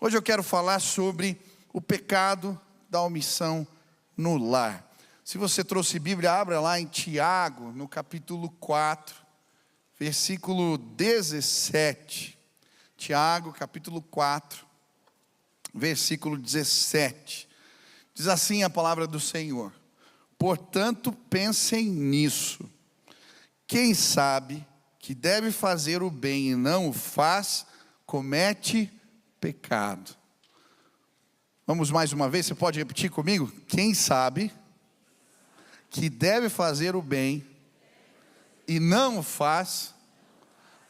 Hoje eu quero falar sobre o pecado da omissão no lar. Se você trouxe Bíblia, abra lá em Tiago, no capítulo 4, versículo 17. Tiago, capítulo 4, versículo 17. Diz assim a palavra do Senhor: portanto, pensem nisso. Quem sabe que deve fazer o bem e não o faz, comete pecado. Vamos mais uma vez, você pode repetir comigo? Quem sabe que deve fazer o bem e não o faz,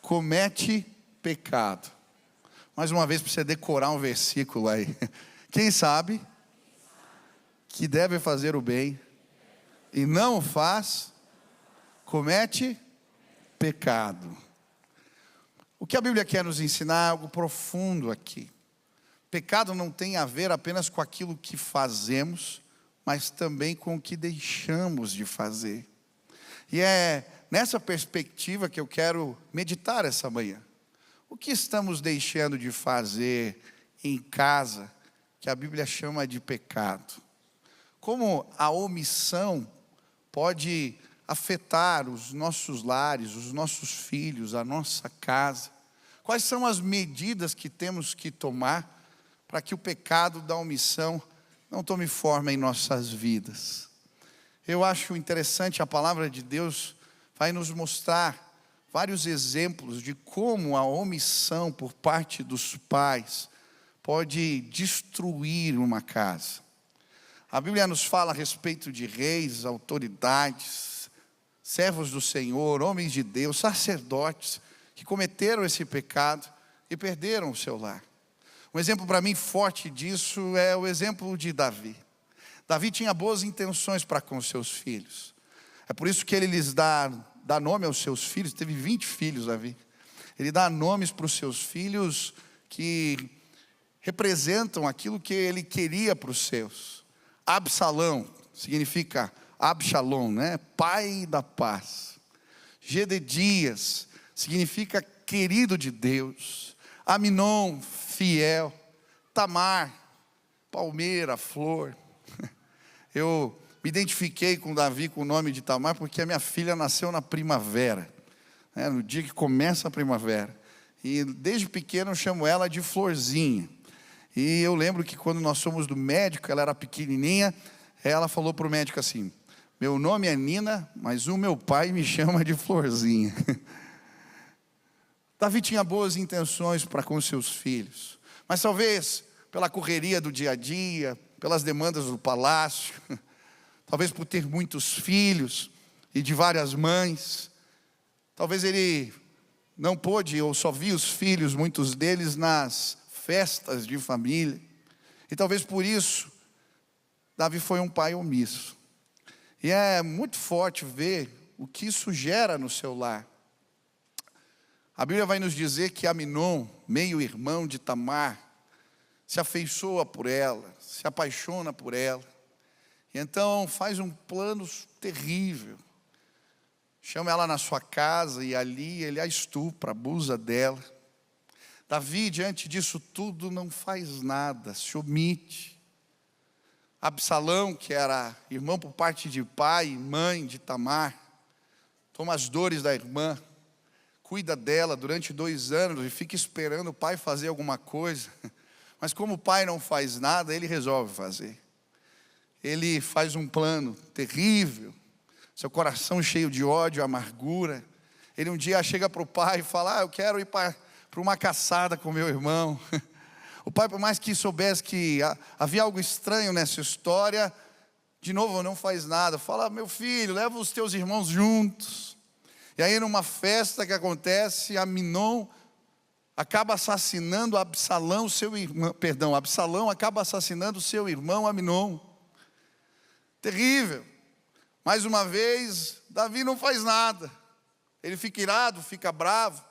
comete pecado. Mais uma vez para você decorar um versículo aí. Quem sabe que deve fazer o bem e não o faz, comete pecado. O que a Bíblia quer nos ensinar é algo profundo aqui. Pecado não tem a ver apenas com aquilo que fazemos, mas também com o que deixamos de fazer. E é nessa perspectiva que eu quero meditar essa manhã. O que estamos deixando de fazer em casa, que a Bíblia chama de pecado? Como a omissão pode afetar os nossos lares, os nossos filhos, a nossa casa? Quais são as medidas que temos que tomar para que o pecado da omissão não tome forma em nossas vidas? Eu acho interessante, a palavra de Deus vai nos mostrar vários exemplos de como a omissão por parte dos pais pode destruir uma casa. A Bíblia nos fala a respeito de reis, autoridades, servos do Senhor, homens de Deus, sacerdotes, que cometeram esse pecado e perderam o seu lar. Um exemplo para mim forte disso é o exemplo de Davi. Davi tinha boas intenções para com seus filhos. É por isso que ele lhes dá nome aos seus filhos. Teve 20 filhos, Davi. Ele dá nomes para os seus filhos que representam aquilo que ele queria para os seus. Absalão significa Absalom, né? Pai da paz. Gededias significa querido de Deus. Aminon, fiel. Tamar, palmeira, flor. Eu me identifiquei com Davi com o nome de Tamar porque a minha filha nasceu na primavera, né? No dia que começa a primavera. E desde pequeno eu chamo ela de Florzinha. E eu lembro que quando nós fomos do médico, ela era pequenininha, ela falou para o médico assim: meu nome é Nina, mas o meu pai me chama de Florzinha. Davi tinha boas intenções para com seus filhos, mas talvez pela correria do dia a dia, pelas demandas do palácio, talvez por ter muitos filhos e de várias mães, talvez ele não pôde ou só via os filhos, muitos deles, nas festas de família. E talvez por isso, Davi foi um pai omisso. E é muito forte ver o que isso gera no seu lar. A Bíblia vai nos dizer que Aminon, meio-irmão de Tamar, se afeiçoa por ela, se apaixona por ela. E então faz um plano terrível. Chama ela na sua casa e ali ele a estupra, abusa dela. Davi, diante disso tudo, não faz nada, se omite. Absalão, que era irmão por parte de pai e mãe de Tamar, toma as dores da irmã, cuida dela durante 2 anos e fica esperando o pai fazer alguma coisa. Mas como o pai não faz nada, ele resolve fazer. Ele faz um plano terrível, seu coração cheio de ódio, amargura. Ele um dia chega para o pai e fala: eu quero ir para uma caçada com meu irmão. O pai, por mais que soubesse que havia algo estranho nessa história, de novo não faz nada. Fala: meu filho, leva os teus irmãos juntos. E aí numa festa que acontece, Aminon acaba assassinando Absalão, Absalão acaba assassinando seu irmão Aminon. Terrível. Mais uma vez, Davi não faz nada. Ele fica irado, fica bravo.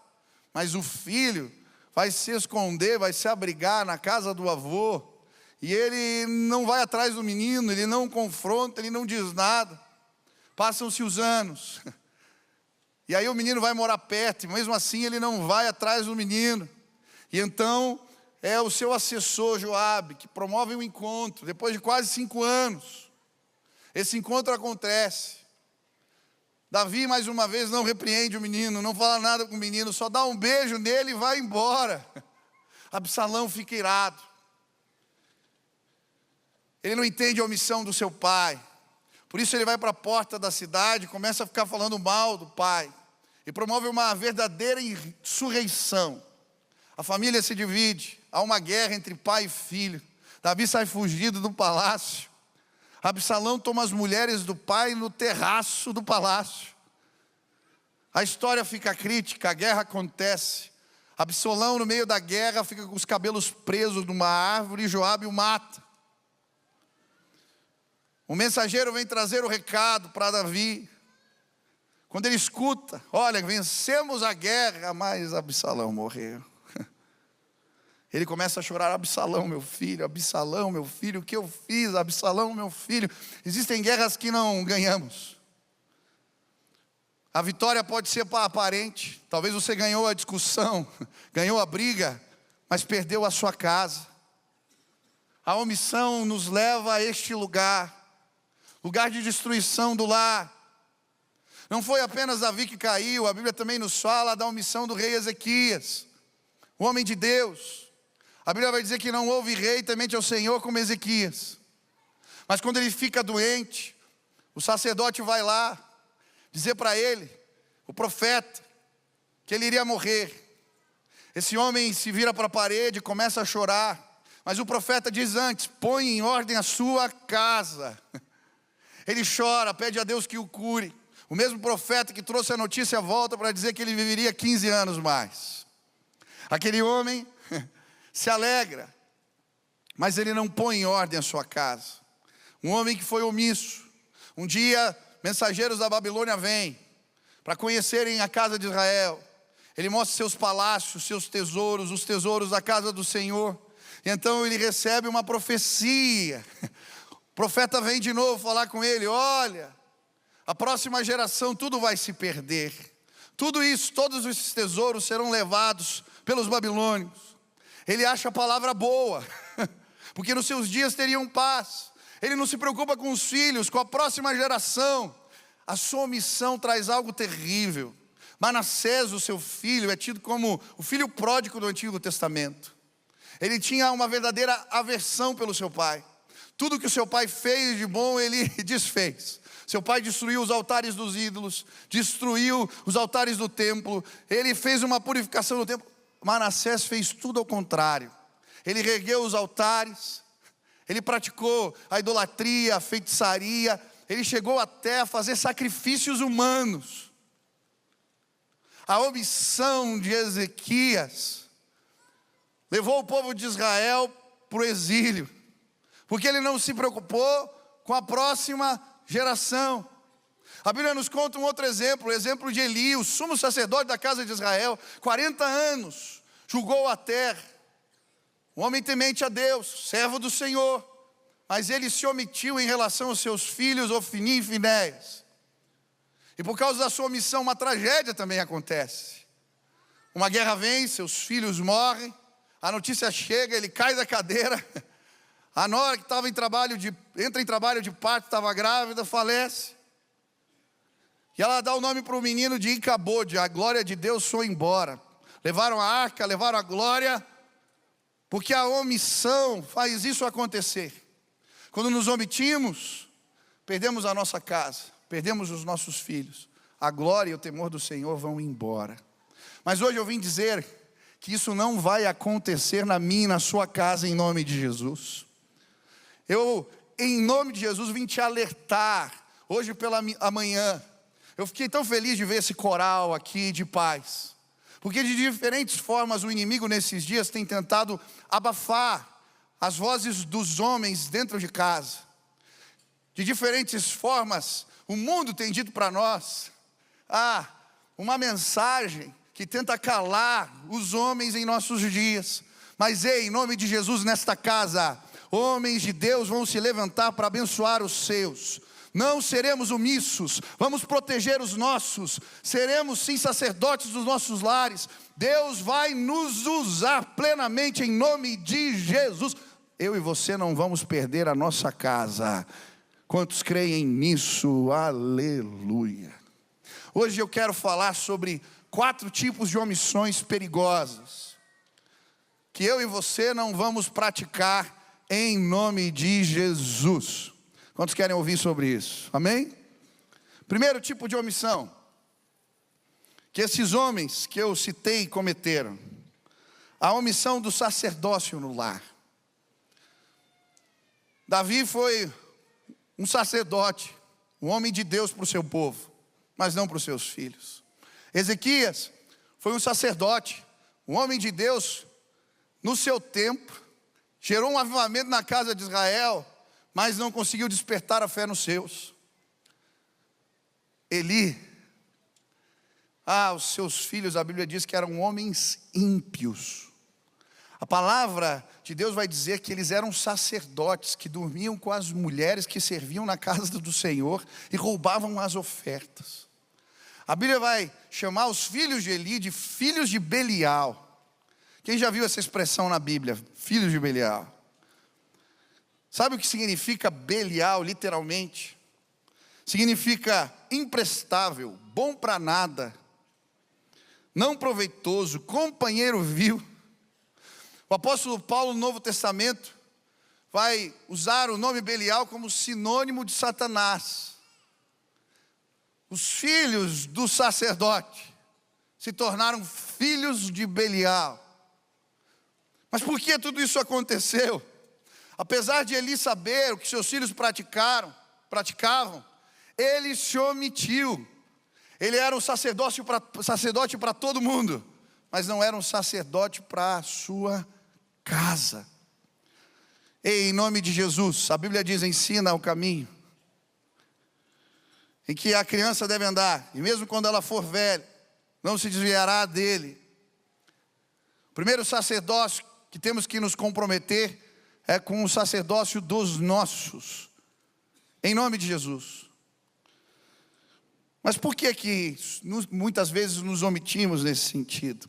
Mas o filho vai se esconder, vai se abrigar na casa do avô. E ele não vai atrás do menino, ele não confronta, ele não diz nada. Passam-se os anos. E aí o menino vai morar perto, e mesmo assim ele não vai atrás do menino. E então é o seu assessor Joabe, que promove um encontro, depois de quase 5 anos. Esse encontro acontece. Davi, mais uma vez, não repreende o menino, não fala nada com o menino, só dá um beijo nele e vai embora. Absalão fica irado. Ele não entende a omissão do seu pai. Por isso ele vai para a porta da cidade, começa a ficar falando mal do pai. E promove uma verdadeira insurreição. A família se divide, há uma guerra entre pai e filho. Davi sai fugido do palácio. Absalão toma as mulheres do pai no terraço do palácio. A história fica crítica, a guerra acontece. Absalão, no meio da guerra, fica com os cabelos presos numa árvore e Joabe o mata. O mensageiro vem trazer o recado para Davi. Quando ele escuta, olha, vencemos a guerra, mas Absalão morreu. Ele começa a chorar, Absalão, meu filho, o que eu fiz? Absalão, meu filho. Existem guerras que não ganhamos. A vitória pode ser aparente. Talvez você ganhou a discussão, ganhou a briga, mas perdeu a sua casa. A omissão nos leva a este lugar de destruição do lar. Não foi apenas Davi que caiu, a Bíblia também nos fala da omissão do rei Ezequias, o homem de Deus. A Bíblia vai dizer que não houve rei temente ao Senhor como Ezequias. Mas quando ele fica doente, o sacerdote vai lá dizer para ele, o profeta, que ele iria morrer. Esse homem se vira para a parede e começa a chorar. Mas o profeta diz antes, põe em ordem a sua casa. Ele chora, pede a Deus que o cure. O mesmo profeta que trouxe a notícia volta para dizer que ele viveria 15 anos mais. Aquele homem se alegra, mas ele não põe em ordem a sua casa. Um homem que foi omisso. Um dia, mensageiros da Babilônia vêm para conhecerem a casa de Israel. Ele mostra seus palácios, seus tesouros, os tesouros da casa do Senhor. E então ele recebe uma profecia. O profeta vem de novo falar com ele, olha, a próxima geração tudo vai se perder. Tudo isso, todos esses tesouros serão levados pelos babilônios. Ele acha a palavra boa, porque nos seus dias teriam paz. Ele não se preocupa com os filhos, com a próxima geração. A sua omissão traz algo terrível. Manassés, o seu filho, é tido como o filho pródigo do Antigo Testamento. Ele tinha uma verdadeira aversão pelo seu pai. Tudo que o seu pai fez de bom, ele desfez. Seu pai destruiu os altares dos ídolos, destruiu os altares do templo. Ele fez uma purificação do templo. Manassés fez tudo ao contrário. Ele reergueu os altares, ele praticou a idolatria, a feitiçaria. Ele chegou até a fazer sacrifícios humanos. A omissão de Ezequias levou o povo de Israel para o exílio, porque ele não se preocupou com a próxima geração. A Bíblia nos conta um outro exemplo, o exemplo de Eli, o sumo sacerdote da casa de Israel, 40 anos, julgou a terra. Um homem temente a Deus, servo do Senhor, mas ele se omitiu em relação aos seus filhos, Ofni e Finéias. E por causa da sua omissão, uma tragédia também acontece. Uma guerra vem, seus filhos morrem, a notícia chega, ele cai da cadeira. A nora que estava entra em trabalho de parto, estava grávida, falece. E ela dá o nome para o menino de Icabode, a glória de Deus foi embora. Levaram a arca, levaram a glória, porque a omissão faz isso acontecer. Quando nos omitimos, perdemos a nossa casa, perdemos os nossos filhos. A glória e o temor do Senhor vão embora. Mas hoje eu vim dizer que isso não vai acontecer na minha e na sua casa em nome de Jesus. Eu, em nome de Jesus, vim te alertar hoje pela manhã. Eu fiquei tão feliz de ver esse coral aqui de paz, porque de diferentes formas o inimigo nesses dias tem tentado abafar as vozes dos homens dentro de casa. De diferentes formas o mundo tem dito para nós uma mensagem que tenta calar os homens em nossos dias. Mas em nome de Jesus, nesta casa, homens de Deus vão se levantar para abençoar os seus. Não seremos omissos, vamos proteger os nossos, seremos sim sacerdotes dos nossos lares. Deus vai nos usar plenamente em nome de Jesus. Eu e você não vamos perder a nossa casa. Quantos creem nisso? Aleluia. Hoje eu quero falar sobre 4 tipos de omissões perigosas, que eu e você não vamos praticar em nome de Jesus. Quantos querem ouvir sobre isso? Amém? Primeiro tipo de omissão que esses homens que eu citei cometeram: a omissão do sacerdócio no lar. Davi foi um sacerdote, um homem de Deus para o seu povo, mas não para os seus filhos. Ezequias foi um sacerdote, um homem de Deus no seu tempo, gerou um avivamento na casa de Israel, mas não conseguiu despertar a fé nos seus. Eli, os seus filhos, a Bíblia diz que eram homens ímpios. A palavra de Deus vai dizer que eles eram sacerdotes, que dormiam com as mulheres que serviam na casa do Senhor e roubavam as ofertas. A Bíblia vai chamar os filhos de Eli de filhos de Belial. Quem já viu essa expressão na Bíblia? Filhos de Belial. Sabe o que significa Belial, literalmente? Significa imprestável, bom para nada, não proveitoso, companheiro vil. O apóstolo Paulo, no Novo Testamento, vai usar o nome Belial como sinônimo de Satanás. Os filhos do sacerdote se tornaram filhos de Belial. Mas por que tudo isso aconteceu? Apesar de Eli saber o que seus filhos praticavam, ele se omitiu. Ele era um sacerdote para todo mundo, mas não era um sacerdote para a sua casa. Em nome de Jesus, a Bíblia diz: ensina o caminho em que a criança deve andar, e mesmo quando ela for velha, não se desviará dele. O primeiro sacerdócio que temos que nos comprometer é com o sacerdócio dos nossos, em nome de Jesus. Mas por que muitas vezes nos omitimos nesse sentido?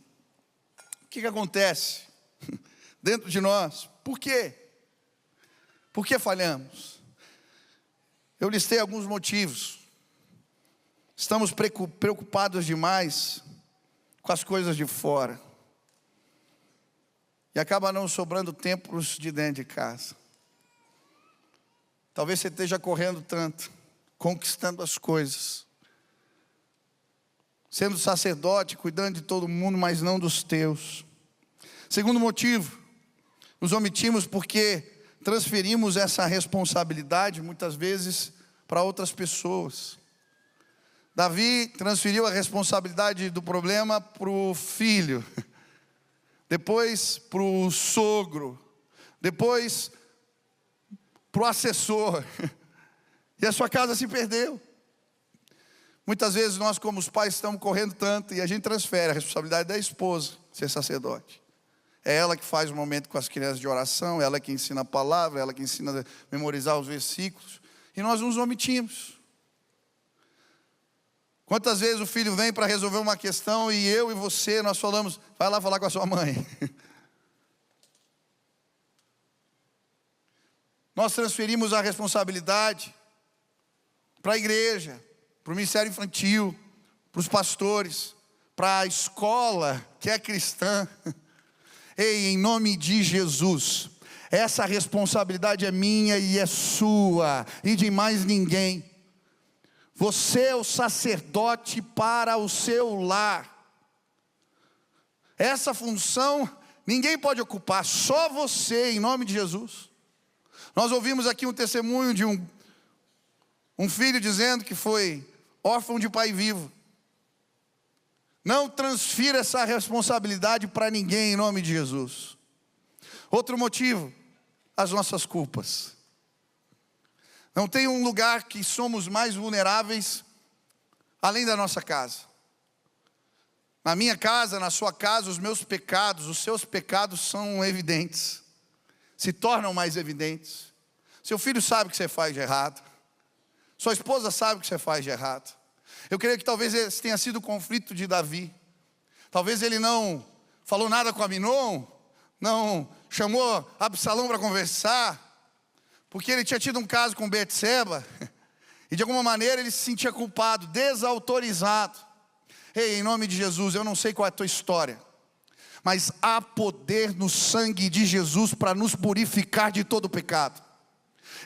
O que acontece dentro de nós? Por quê? Por que falhamos? Eu listei alguns motivos. Estamos preocupados demais com as coisas de fora, e acaba não sobrando tempo de dentro de casa. Talvez você esteja correndo tanto, conquistando as coisas, sendo sacerdote, cuidando de todo mundo, mas não dos teus. Segundo motivo, nos omitimos porque transferimos essa responsabilidade muitas vezes para outras pessoas. Davi transferiu a responsabilidade do problema para o filho, depois para o sogro, depois para o assessor, e a sua casa se perdeu. Muitas vezes nós, como os pais, estamos correndo tanto, e a gente transfere a responsabilidade da esposa ser sacerdote. É ela que faz o momento com as crianças de oração, ela que ensina a palavra, ela que ensina a memorizar os versículos, e nós nos omitimos. Quantas vezes o filho vem para resolver uma questão e eu e você, nós falamos: vai lá falar com a sua mãe. Nós transferimos a responsabilidade para a igreja, para o ministério infantil, para os pastores, para a escola que é cristã. Ei, em nome de Jesus, essa responsabilidade é minha e é sua, e de mais ninguém. Você é o sacerdote para o seu lar. Essa função ninguém pode ocupar, só você, em nome de Jesus. Nós ouvimos aqui um testemunho de um filho dizendo que foi órfão de pai vivo. Não transfira essa responsabilidade para ninguém, em nome de Jesus. Outro motivo, as nossas culpas. Não tem um lugar que somos mais vulneráveis além da nossa casa. Na minha casa, na sua casa, os meus pecados, os seus pecados são evidentes, se tornam mais evidentes. Seu filho sabe o que você faz de errado, Sua esposa sabe o que você faz de errado. Eu creio que talvez esse tenha sido o conflito de Davi. Talvez ele não falou nada com Aminon, não chamou Absalão para conversar, porque ele tinha tido um caso com Betseba, e de alguma maneira ele se sentia culpado, desautorizado. Ei, em nome de Jesus, eu não sei qual é a tua história, mas há poder no sangue de Jesus para nos purificar de todo pecado.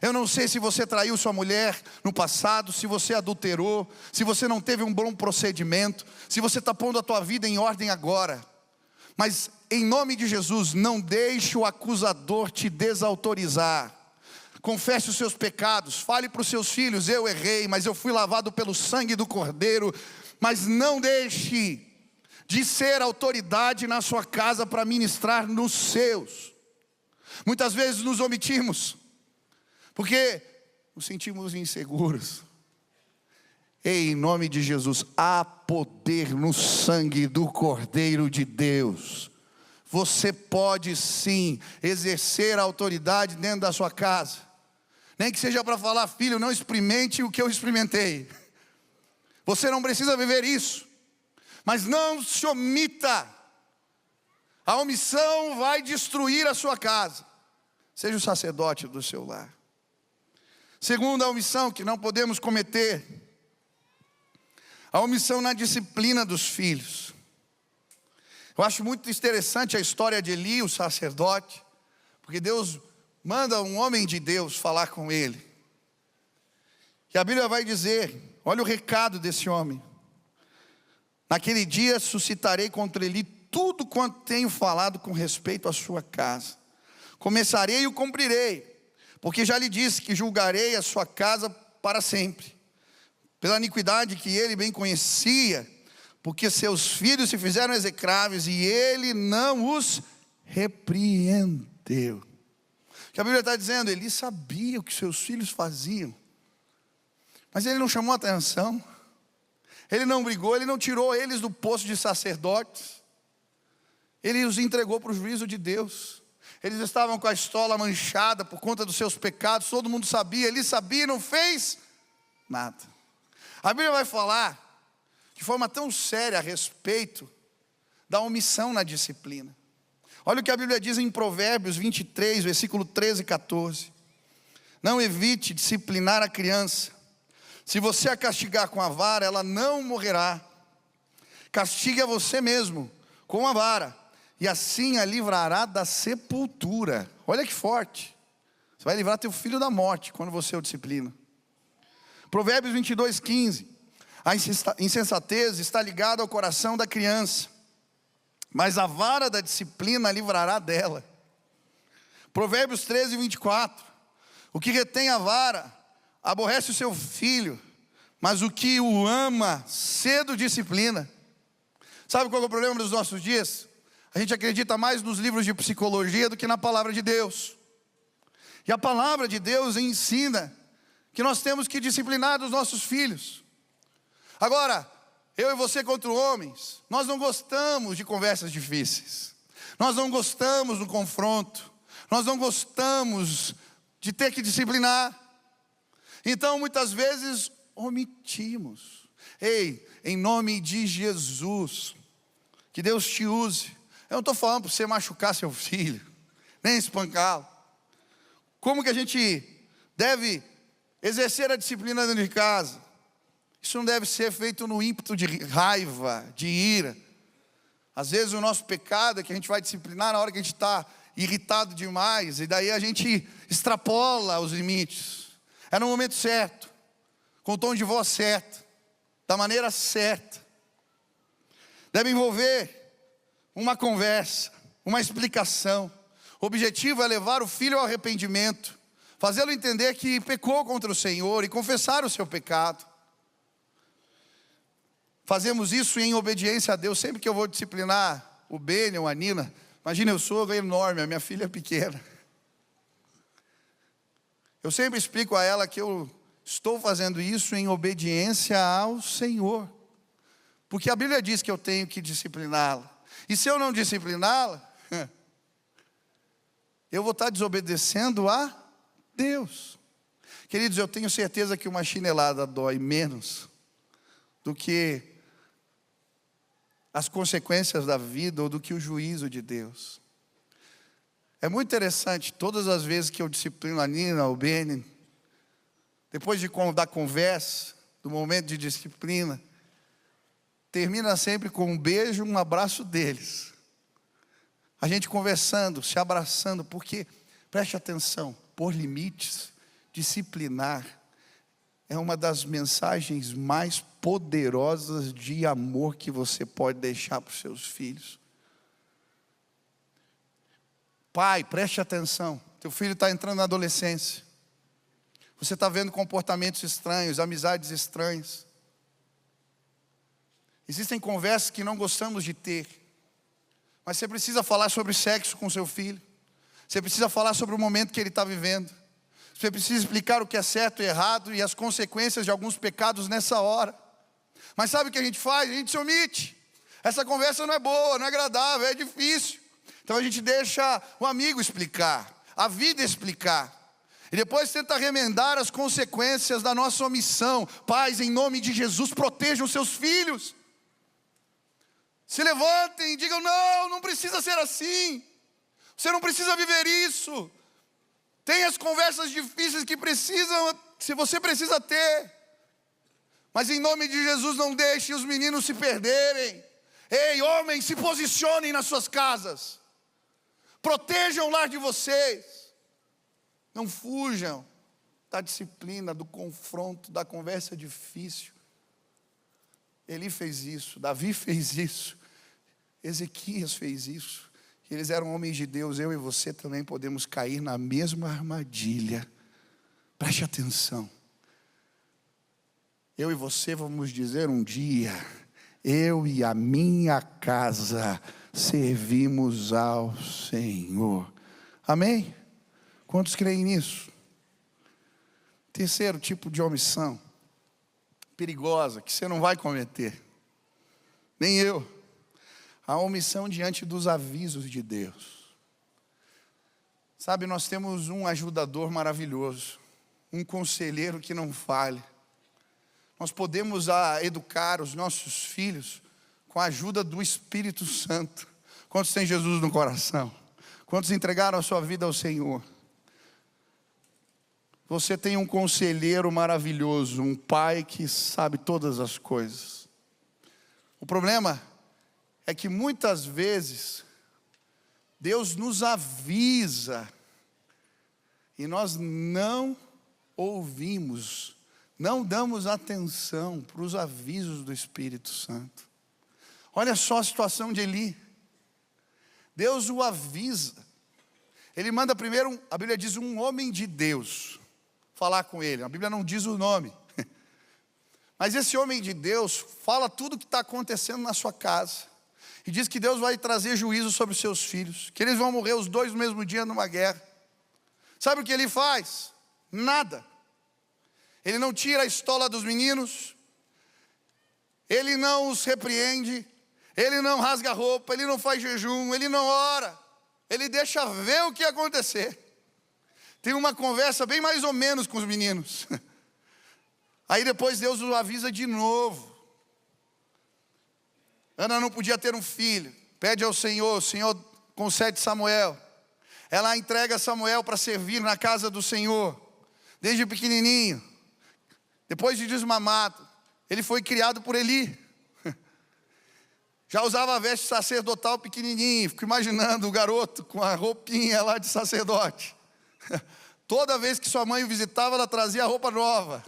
Eu não sei se você traiu sua mulher no passado, se você adulterou, se você não teve um bom procedimento, se você está pondo a tua vida em ordem agora. Mas em nome de Jesus, não deixe o acusador te desautorizar. Confesse os seus pecados, fale para os seus filhos: eu errei, mas eu fui lavado pelo sangue do Cordeiro. Mas não deixe de ser autoridade na sua casa para ministrar nos seus. Muitas vezes nos omitimos, porque nos sentimos inseguros. Ei, em nome de Jesus, há poder no sangue do Cordeiro de Deus. Você pode sim exercer a autoridade dentro da sua casa. Nem que seja para falar: filho, não experimente o que eu experimentei. Você não precisa viver isso, mas não se omita. A omissão vai destruir a sua casa. Seja o sacerdote do seu lar. Segunda omissão que não podemos cometer: a omissão na disciplina dos filhos. Eu acho muito interessante a história de Eli, o sacerdote, porque Deus manda um homem de Deus falar com ele. E a Bíblia vai dizer, olha o recado desse homem: naquele dia suscitarei contra Eli tudo quanto tenho falado com respeito à sua casa. Começarei e o cumprirei, porque já lhe disse que julgarei a sua casa para sempre, pela iniquidade que ele bem conhecia, porque seus filhos se fizeram execráveis e ele não os repreendeu. O que a Bíblia está dizendo: ele sabia o que seus filhos faziam, mas ele não chamou atenção, ele não brigou, ele não tirou eles do posto de sacerdotes, ele os entregou para o juízo de Deus. Eles estavam com a estola manchada por conta dos seus pecados, todo mundo sabia, ele sabia e não fez nada. A Bíblia vai falar de forma tão séria a respeito da omissão na disciplina. Olha o que a Bíblia diz em Provérbios 23, versículo 13 e 14. Não evite disciplinar a criança. Se você a castigar com a vara, ela não morrerá. Castigue a você mesmo com a vara, e assim a livrará da sepultura. Olha que forte. Você vai livrar teu filho da morte quando você o disciplina. Provérbios 22, 15. A insensatez está ligada ao coração da criança, mas a vara da disciplina livrará dela. Provérbios 13, 24. O que retém a vara aborrece o seu filho, mas o que o ama cedo disciplina. Sabe qual é o problema dos nossos dias? A gente acredita mais nos livros de psicologia do que na palavra de Deus. E a palavra de Deus ensina que nós temos que disciplinar os nossos filhos. Agora, eu e você contra homens, nós não gostamos de conversas difíceis. Nós não gostamos do confronto. Nós não gostamos de ter que disciplinar. Então, muitas vezes, omitimos. Ei, em nome de Jesus, que Deus te use. Eu não estou falando para você machucar seu filho, nem espancá-lo. Como que a gente deve exercer a disciplina dentro de casa? Isso não deve ser feito no ímpeto de raiva, de ira. Às vezes o nosso pecado é que a gente vai disciplinar na hora que a gente está irritado demais, e daí a gente extrapola os limites. É no momento certo, com o tom de voz certo, da maneira certa. Deve envolver uma conversa, uma explicação. O objetivo é levar o filho ao arrependimento, fazê-lo entender que pecou contra o Senhor e confessar o seu pecado. Fazemos isso em obediência a Deus. Sempre que eu vou disciplinar o Beni ou a Nina, imagina, eu sou enorme, a minha filha é pequena. Eu sempre explico a ela que eu estou fazendo isso em obediência ao Senhor, porque a Bíblia diz que eu tenho que discipliná-la. E se eu não discipliná-la, eu vou estar desobedecendo a Deus. Queridos, eu tenho certeza que uma chinelada dói menos do que as consequências da vida ou do que o juízo de Deus. É muito interessante, todas as vezes que eu disciplino a Nina, o Beni, depois da conversa, do momento de disciplina, termina sempre com um beijo, um abraço deles. A gente conversando, se abraçando, porque, preste atenção, pôr limites, disciplinar, é uma das mensagens mais poderosas de amor que você pode deixar para os seus filhos. Pai, preste atenção, teu filho está entrando na adolescência. Você está vendo comportamentos estranhos, amizades estranhas. Existem conversas que não gostamos de ter. Mas você precisa falar sobre sexo com seu filho. Você precisa falar sobre o momento que ele está vivendo. Você precisa explicar o que é certo e errado e as consequências de alguns pecados nessa hora. Mas sabe o que a gente faz? A gente se omite. Essa conversa não é boa, não é agradável, é difícil. Então a gente deixa o amigo explicar, a vida explicar. E depois tenta remendar as consequências da nossa omissão. Pais, em nome de Jesus, protejam seus filhos. Se levantem e digam, não precisa ser assim. Você não precisa viver isso. Tem as conversas difíceis que você precisa ter. Mas em nome de Jesus, não deixe os meninos se perderem. Ei, homens, se posicionem nas suas casas. Protejam o lar de vocês. Não fujam da disciplina, do confronto, da conversa difícil. Eli fez isso, Davi fez isso, Ezequias fez isso. Eles eram homens de Deus, eu e você também podemos cair na mesma armadilha. Preste atenção. Eu e você vamos dizer um dia, eu e a minha casa servimos ao Senhor. Amém? Quantos creem nisso? Terceiro tipo de omissão perigosa, que você não vai cometer, nem eu, a omissão diante dos avisos de Deus. Sabe, nós temos um ajudador maravilhoso, um conselheiro que não falha. Nós podemos educar os nossos filhos com a ajuda do Espírito Santo. Quantos têm Jesus no coração? Quantos entregaram a sua vida ao Senhor? Você tem um conselheiro maravilhoso, um pai que sabe todas as coisas. O problema é que muitas vezes Deus nos avisa e nós não ouvimos, não damos atenção para os avisos do Espírito Santo. Olha só a situação de Eli. Deus o avisa. Ele manda primeiro, a Bíblia diz, um homem de Deus falar com ele. A Bíblia não diz o nome. Mas esse homem de Deus fala tudo o que está acontecendo na sua casa. E diz que Deus vai trazer juízo sobre os seus filhos. Que eles vão morrer os dois no mesmo dia numa guerra. Sabe o que ele faz? Nada. Ele não tira a estola dos meninos. Ele não os repreende. Ele não rasga a roupa. Ele não faz jejum. Ele não ora. Ele deixa ver o que ia acontecer. Tem uma conversa bem mais ou menos com os meninos. Aí depois Deus o avisa de novo. Ana não podia ter um filho. Pede ao Senhor, o Senhor concede Samuel. Ela entrega Samuel para servir na casa do Senhor. Desde pequenininho. Depois de desmamado. Ele foi criado por Eli. Já usava a veste sacerdotal pequenininho. Fico imaginando o garoto com a roupinha lá de sacerdote. Toda vez que sua mãe o visitava, ela trazia a roupa nova.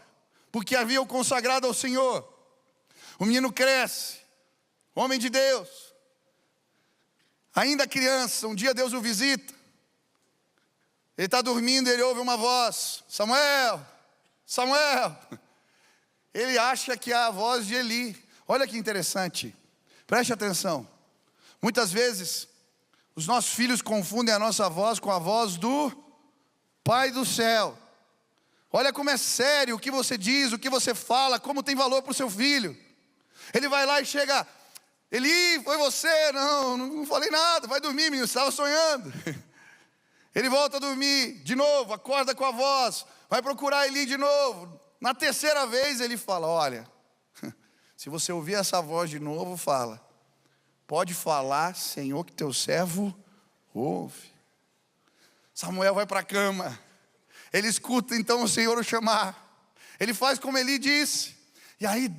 Porque havia o consagrado ao Senhor. O menino cresce. Homem de Deus. Ainda criança, um dia Deus o visita. Ele está dormindo, ele ouve uma voz. Samuel, Samuel. Ele acha que é a voz de Eli. Olha que interessante. Preste atenção. Muitas vezes, os nossos filhos confundem a nossa voz com a voz do Pai do céu. Olha como é sério o que você diz, o que você fala, como tem valor para o seu filho. Ele vai lá e chega, Eli, foi você? Não falei nada, vai dormir, menino, você estava sonhando. Ele volta a dormir, de novo, acorda com a voz. vai procurar Eli de novo. Na terceira vez ele fala: olha, se você ouvir essa voz de novo, fala: pode falar, Senhor, que teu servo ouve. Samuel vai para a cama. Ele escuta então o Senhor o chamar. Ele faz como Eli disse. E aí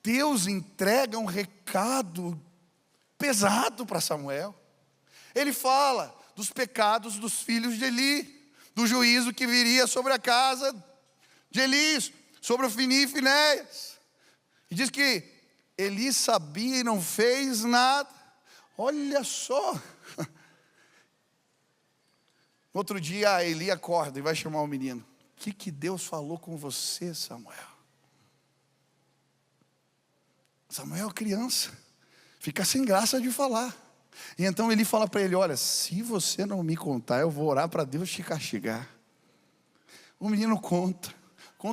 Deus entrega um recado pesado para Samuel. Ele fala dos pecados dos filhos de Eli, do juízo que viria sobre a casa de Eli, sobre Ofni e Finéias. E diz que Eli sabia e não fez nada. Olha só. Outro dia Eli acorda e vai chamar o menino. O que Deus falou com você, Samuel? Samuel, criança, fica sem graça de falar. E então ele fala para ele: olha, se você não me contar, eu vou orar para Deus te castigar. O menino conta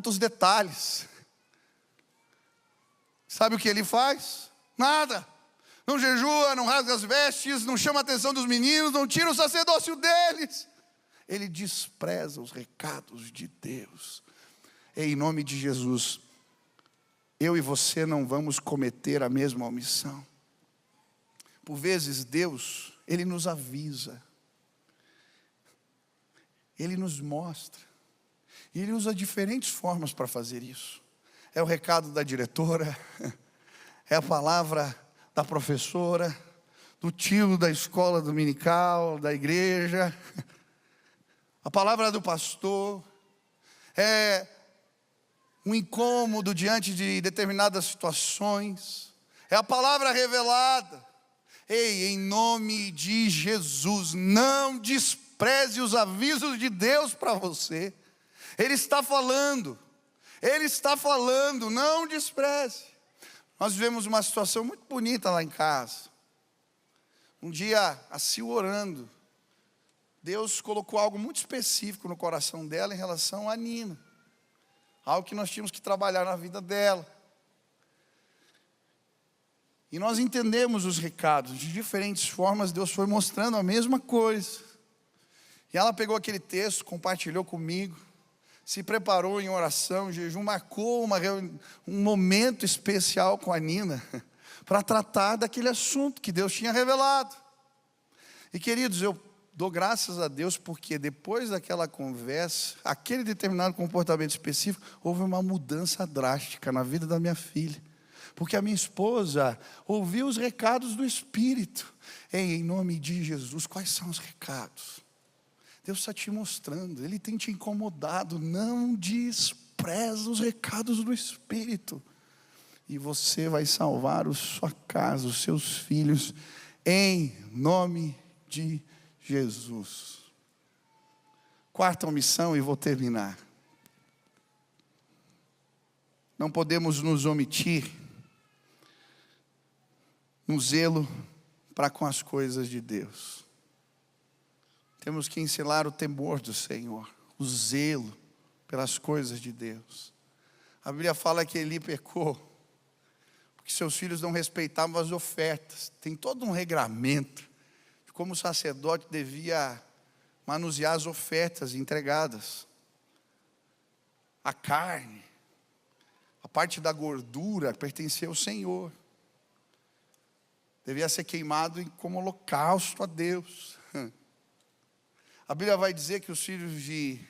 os detalhes. Sabe o que ele faz? Nada. Não jejua, não rasga as vestes, não chama a atenção dos meninos, não tira o sacerdócio deles. Ele despreza os recados de Deus. E em nome de Jesus, eu e você não vamos cometer a mesma omissão. Por vezes Deus, Ele nos avisa, Ele nos mostra, e Ele usa diferentes formas para fazer isso. É o recado da diretora, é a palavra da professora, do tio da escola dominical, da igreja, a palavra do pastor, é um incômodo diante de determinadas situações, é a palavra revelada. Ei, em nome de Jesus, não despreze os avisos de Deus para você. Ele está falando, não despreze. Nós vivemos uma situação muito bonita lá em casa. Um dia, a Sil orando, Deus colocou algo muito específico no coração dela em relação a Nina. Algo que nós tínhamos que trabalhar na vida dela. E nós entendemos os recados, de diferentes formas Deus foi mostrando a mesma coisa. E ela pegou aquele texto, compartilhou comigo, se preparou em oração, em jejum, marcou um momento especial com a Nina, para tratar daquele assunto que Deus tinha revelado. E queridos, eu dou graças a Deus porque depois daquela conversa, aquele determinado comportamento específico, houve uma mudança drástica na vida da minha filha. Porque a minha esposa ouviu os recados do Espírito. Em nome de Jesus, quais são os recados? Deus está te mostrando, Ele tem te incomodado. Não despreza os recados do Espírito. E você vai salvar a sua casa, os seus filhos, em nome de Jesus. Quarta omissão, e vou terminar. Não podemos nos omitir no zelo para com as coisas de Deus. Temos que ensinar o temor do Senhor, o zelo pelas coisas de Deus. A Bíblia fala que Eli pecou porque seus filhos não respeitavam as ofertas. Tem todo um regramento de como o sacerdote devia manusear as ofertas entregadas. A carne, a parte da gordura pertencia ao Senhor. Devia ser queimado como holocausto a Deus. A Bíblia vai dizer que os filhos de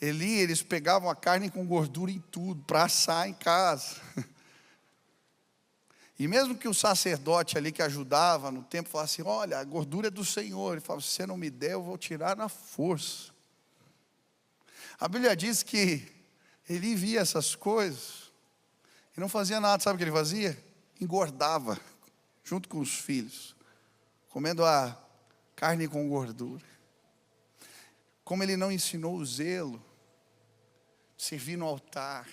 Eli, eles pegavam a carne com gordura em tudo, para assar em casa. E mesmo que o sacerdote ali que ajudava no tempo falasse: olha, a gordura é do Senhor. Ele falava: se você não me der, eu vou tirar na força. A Bíblia diz que Eli via essas coisas e não fazia nada. Sabe o que ele fazia? Engordava junto com os filhos, comendo a carne com gordura. Como ele não ensinou o zelo, servir no altar,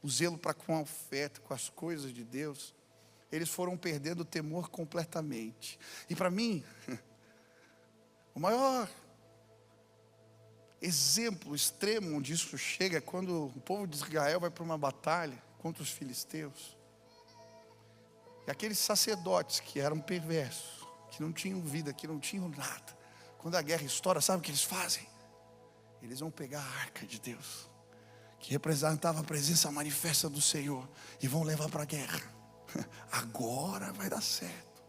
o zelo para com a oferta, com as coisas de Deus, eles foram perdendo o temor completamente. E para mim, o maior exemplo extremo onde isso chega é quando o povo de Israel vai para uma batalha contra os filisteus. E aqueles sacerdotes que eram perversos, que não tinham vida, que não tinham nada, quando a guerra estoura, sabe o que eles fazem? Eles vão pegar a arca de Deus, que representava a presença manifesta do Senhor, e vão levar para a guerra. Agora vai dar certo.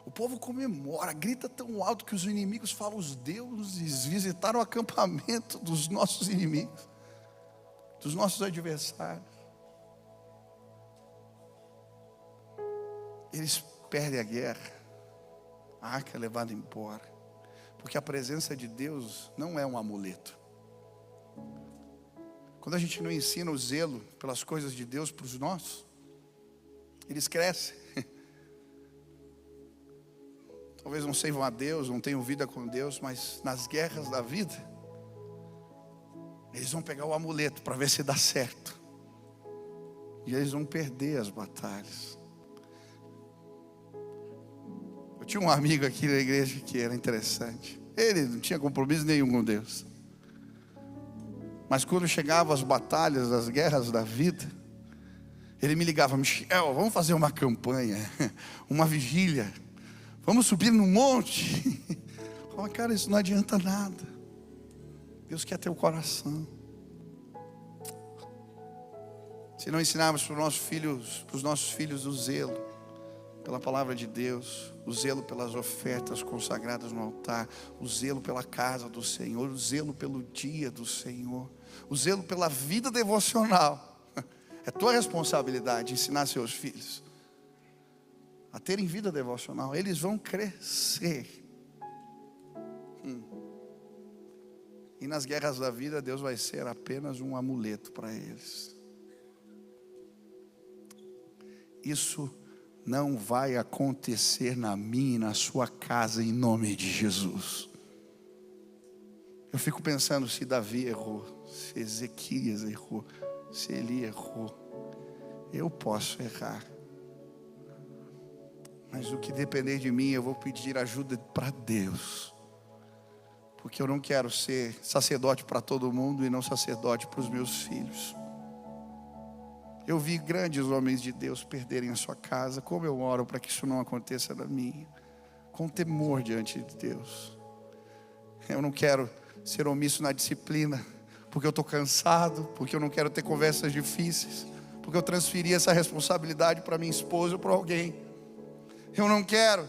O povo comemora, grita tão alto que os inimigos falam: os deuses visitaram o acampamento dos nossos inimigos, dos nossos adversários. Eles perdem a guerra, a arca é levada embora, porque a presença de Deus não é um amuleto. Quando a gente não ensina o zelo pelas coisas de Deus para os nossos, eles crescem. Talvez não sirvam a Deus, não tenham vida com Deus, mas nas guerras da vida, eles vão pegar o amuleto para ver se dá certo, e eles vão perder as batalhas. Eu tinha um amigo aqui na igreja que era interessante. Ele não tinha compromisso nenhum com Deus, mas quando chegavam as batalhas, as guerras da vida, ele me ligava: Michel, vamos fazer uma campanha, uma vigília, vamos subir no monte. Eu falava: cara, isso não adianta nada. Deus quer teu coração. Se não ensinarmos para os nossos filhos o zelo pela palavra de Deus, o zelo pelas ofertas consagradas no altar, o zelo pela casa do Senhor, o zelo pelo dia do Senhor, o zelo pela vida devocional, é tua responsabilidade ensinar seus filhos a terem vida devocional. Eles vão crescer. E nas guerras da vida, Deus vai ser apenas um amuleto para eles. Isso não vai acontecer na minha e na sua casa, em nome de Jesus. Eu fico pensando se Davi errou, se Ezequias errou, se Eli errou. Eu posso errar, mas o que depender de mim, eu vou pedir ajuda para Deus, porque eu não quero ser sacerdote para todo mundo e não sacerdote para os meus filhos. Eu vi grandes homens de Deus perderem a sua casa. Como eu oro para que isso não aconteça na minha, com temor diante de Deus. Eu não quero ser omisso na disciplina, porque eu estou cansado, porque eu não quero ter conversas difíceis, porque eu transferi essa responsabilidade para minha esposa ou para alguém. Eu não quero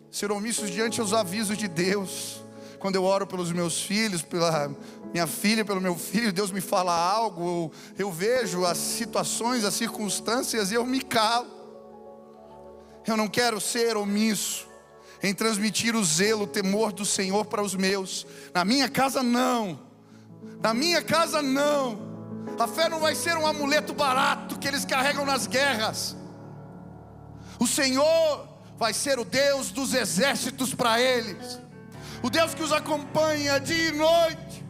ser omisso diante dos avisos de Deus. Quando eu oro pelos meus filhos, pela minha filha, pelo meu filho, Deus me fala algo, eu vejo as situações, as circunstâncias e eu me calo. Eu não quero ser omisso em transmitir o zelo, o temor do Senhor para os meus. Na minha casa não, na minha casa não. A fé não vai ser um amuleto barato que eles carregam nas guerras. O Senhor vai ser o Deus dos exércitos para eles, o Deus que os acompanha dia e noite.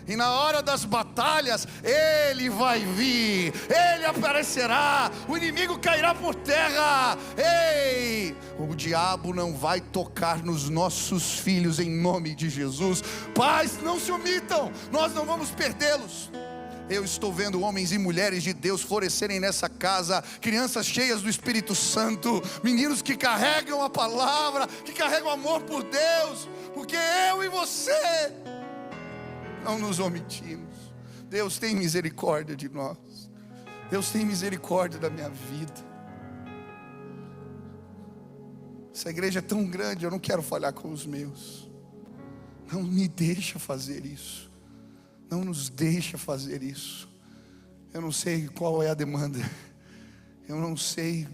E na hora das batalhas, Ele vai vir, Ele aparecerá, o inimigo cairá por terra. Ei, o diabo não vai tocar nos nossos filhos em nome de Jesus. Pais, não se omitam, nós não vamos perdê-los. Eu estou vendo homens e mulheres de Deus florescerem nessa casa, crianças cheias do Espírito Santo, meninos que carregam a palavra, que carregam amor por Deus, porque eu e você não nos omitimos. Deus tem misericórdia de nós. Deus tem misericórdia da minha vida. Essa igreja é tão grande, eu não quero falhar com os meus. Não me deixa fazer isso. Não nos deixa fazer isso. Eu não sei qual é a demanda. Eu não sei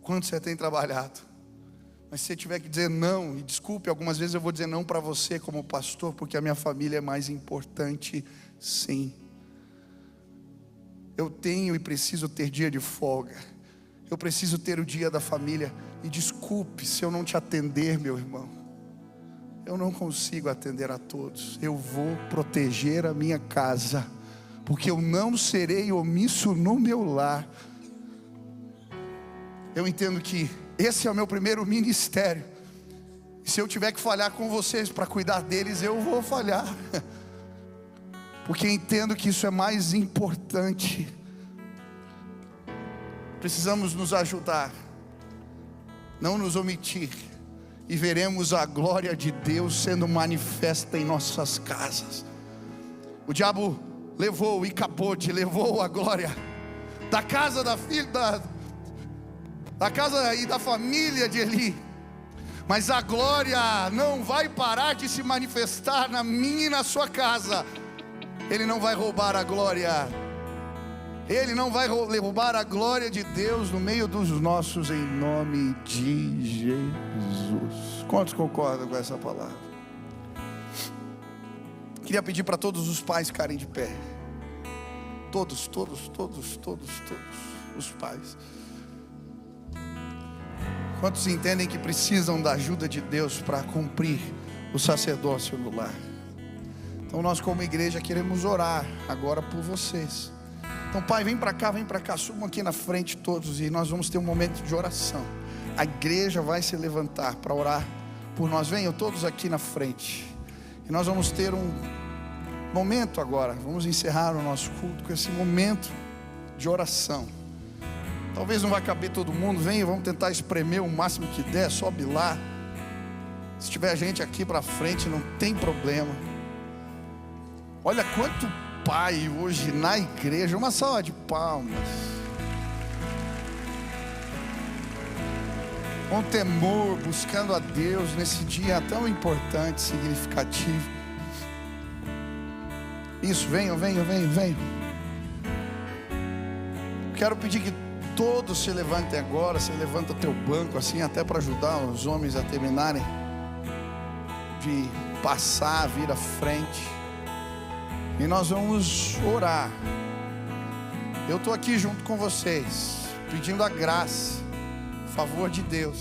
quanto você tem trabalhado. Mas se você tiver que dizer não, e desculpe, algumas vezes eu vou dizer não para você como pastor, porque a minha família é mais importante, sim. Eu tenho e preciso ter dia de folga. Eu preciso ter o dia da família. E desculpe se eu não te atender, meu irmão. Eu não consigo atender a todos. Eu vou proteger a minha casa, porque eu não serei omisso no meu lar. Eu entendo que esse é o meu primeiro ministério. E se eu tiver que falhar com vocês para cuidar deles, eu vou falhar, porque entendo que isso é mais importante. Precisamos nos ajudar, não nos omitir, e veremos a glória de Deus sendo manifesta em nossas casas. O diabo levou o Icapote, levou a glória da casa da filha, da casa e da família de Eli. Mas a glória não vai parar de se manifestar na minha e na sua casa. Ele não vai roubar a glória. Ele não vai roubar a glória de Deus no meio dos nossos, em nome de Jesus. Quantos concordam com essa palavra? Queria pedir para todos os pais ficarem de pé. Todos os pais. Quantos entendem que precisam da ajuda de Deus para cumprir o sacerdócio no lar? Então nós como igreja queremos orar agora por vocês. Então pai, vem para cá, subam aqui na frente todos e nós vamos ter um momento de oração. A igreja vai se levantar para orar por nós. Venham todos aqui na frente. E nós vamos ter um momento agora. Vamos encerrar o nosso culto com esse momento de oração. Talvez não vai caber todo mundo. Venha, vamos tentar espremer o máximo que der. Sobe lá. Se tiver gente aqui para frente, não tem problema. Olha quanto pai hoje na igreja. Uma salva de palmas. Com temor, buscando a Deus nesse dia tão importante, significativo. Isso, venham. Quero pedir que todos se levantem agora. Se levanta o teu banco assim, até para ajudar os homens a terminarem de passar, vir à frente. E nós vamos orar. Eu estou aqui junto com vocês, pedindo a graça, o favor de Deus.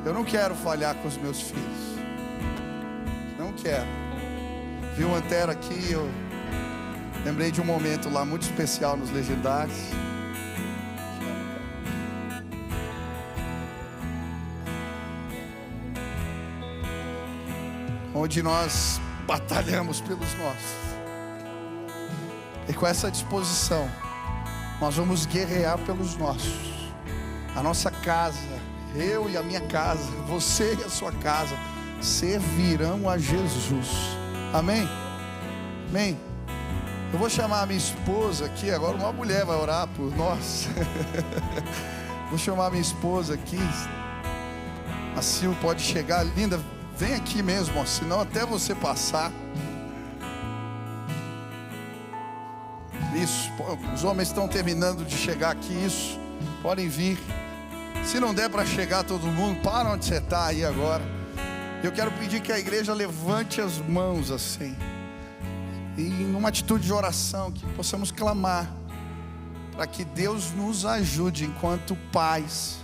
Eu não quero falhar com os meus filhos. Não quero. Vi o Antero aqui, eu lembrei de um momento lá muito especial nos Legendários. Onde nós batalhamos pelos nossos. E com essa disposição, nós vamos guerrear pelos nossos. A nossa casa, eu e a minha casa, você e a sua casa, servirão a Jesus. Amém? Amém? Eu vou chamar a minha esposa aqui. Agora uma mulher vai orar por nós. Vou chamar a minha esposa aqui. A Sil pode chegar. Linda, vem aqui mesmo, ó, senão até você passar. Isso, os homens estão terminando de chegar aqui. Isso, podem vir. Se não der para chegar todo mundo, para onde você está aí agora. Eu quero pedir que a igreja levante as mãos assim, e numa atitude de oração, que possamos clamar para que Deus nos ajude enquanto pais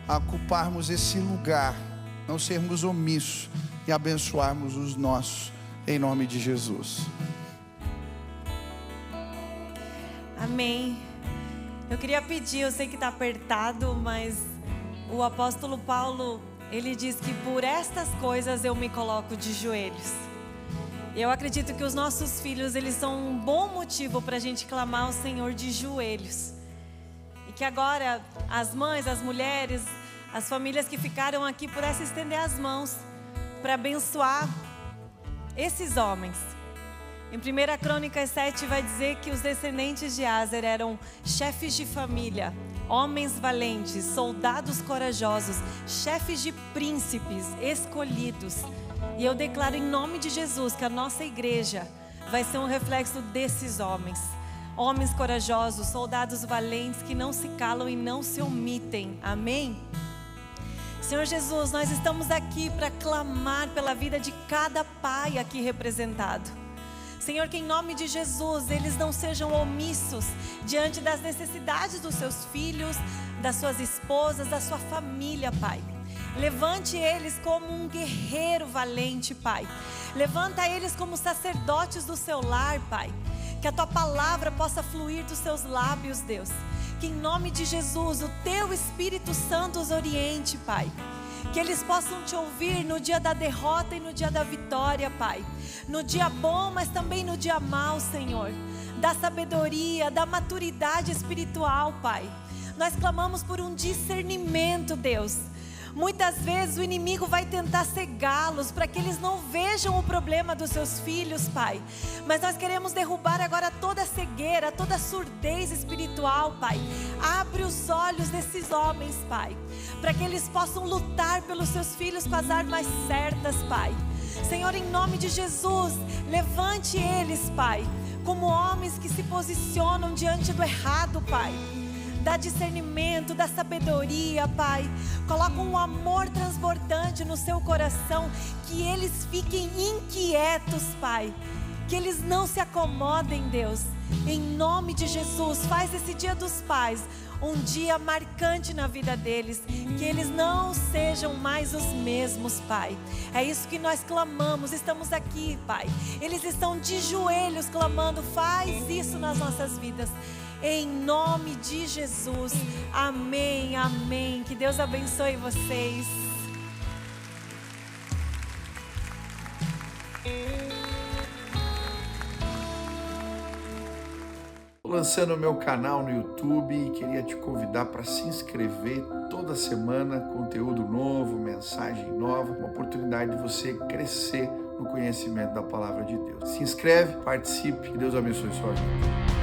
a ocuparmos esse lugar, não sermos omissos e abençoarmos os nossos, em nome de Jesus. Amém. Eu queria pedir, eu sei que está apertado, mas o apóstolo Paulo, ele diz que por estas coisas eu me coloco de joelhos. Eu acredito que os nossos filhos, eles são um bom motivo para a gente clamar ao Senhor de joelhos. E que agora as mães, as mulheres, as famílias que ficaram aqui pudessem estender as mãos para abençoar esses homens. Em 1 Crônicas 7 vai dizer que os descendentes de Aser eram chefes de família, homens valentes, soldados corajosos, chefes de príncipes escolhidos. E eu declaro em nome de Jesus que a nossa igreja vai ser um reflexo desses homens. Homens corajosos, soldados valentes que não se calam e não se omitem. Amém? Senhor Jesus, nós estamos aqui para clamar pela vida de cada pai aqui representado. Senhor, que em nome de Jesus eles não sejam omissos diante das necessidades dos seus filhos, das suas esposas, da sua família, Pai. Levante eles como um guerreiro valente, Pai. Levanta eles como sacerdotes do seu lar, Pai. Que a tua palavra possa fluir dos seus lábios, Deus. Que em nome de Jesus o teu Espírito Santo os oriente, Pai. Que eles possam te ouvir no dia da derrota e no dia da vitória, Pai. No dia bom, mas também no dia mau, Senhor. Da sabedoria, da maturidade espiritual, Pai. Nós clamamos por um discernimento, Deus. Muitas vezes o inimigo vai tentar cegá-los para que eles não vejam o problema dos seus filhos, Pai. Mas nós queremos derrubar agora toda cegueira, toda surdez espiritual, Pai. Abre os olhos desses homens, Pai, para que eles possam lutar pelos seus filhos com as armas certas, Pai. Senhor, em nome de Jesus, levante eles, Pai, como homens que se posicionam diante do errado, Pai. Dá discernimento, dá sabedoria, Pai. Coloca um amor transbordante no seu coração, que eles fiquem inquietos, Pai. Que eles não se acomodem, Deus. Em nome de Jesus, faz esse Dia dos Pais um dia marcante na vida deles, que eles não sejam mais os mesmos, Pai. É isso que nós clamamos, estamos aqui, Pai. Eles estão de joelhos clamando, faz isso nas nossas vidas. Em nome de Jesus, amém, amém. Que Deus abençoe vocês. Estou lançando o meu canal no YouTube e queria te convidar para se inscrever. Toda semana, conteúdo novo, mensagem nova, uma oportunidade de você crescer no conhecimento da palavra de Deus. Se inscreve, participe, que Deus abençoe sua vida.